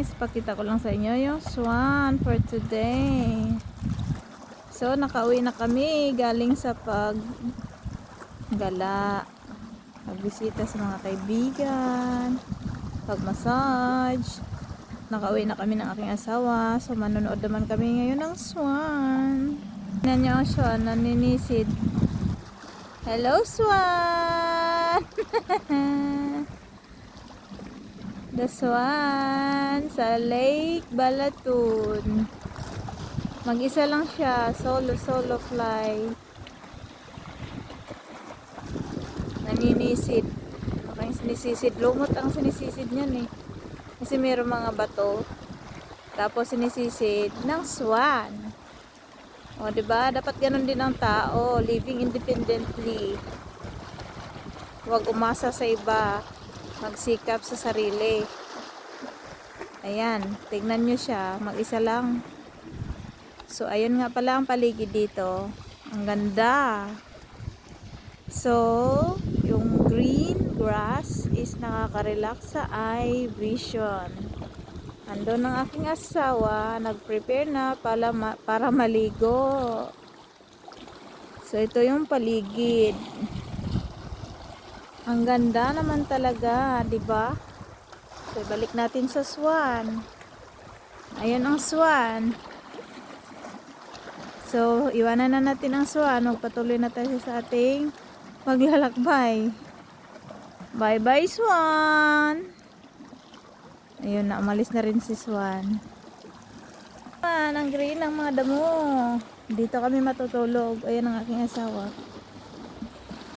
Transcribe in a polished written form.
guys, pakita ko lang sa inyo yung swan for today. So nakauwi na kami galing sa paggala, pagbisita sa mga kaibigan, pagmassage. Nakauwi na kami ng aking asawa. So manonood naman kami ngayon ng swan. Tingnan nyo ang swan, naninisid. Hello swan! The swan sa Lake Balatun. Mag-isa lang siya, solo fly. Naninisid. Ang sinisisid, lumot ang sinisisid niyan eh. Kasi mayroong mga bato. Tapos sinisisid ng swan. O, diba? Dapat ganun din ang tao, living independently. Huwag umasa sa iba. Magsikap sa sarili. Ayan, tignan nyo siya, mag-isa lang. So ayun nga pala ang paligid dito, ang ganda. So yung green grass is nakaka-relax sa eye vision. Andun ang aking asawa, nag-prepare na para maligo. So ito yung paligid. Ang ganda naman talaga, 'di ba? So, balik natin sa swan. Ayun ang swan. So, iwanan na natin ang swan. Magpatuloy na tayo sa ating maglalakbay. Bye-bye, swan! Ayun, naalis na rin si swan. Ang green ng mga damo. Dito kami matutulog. Ayun ang aking asawa.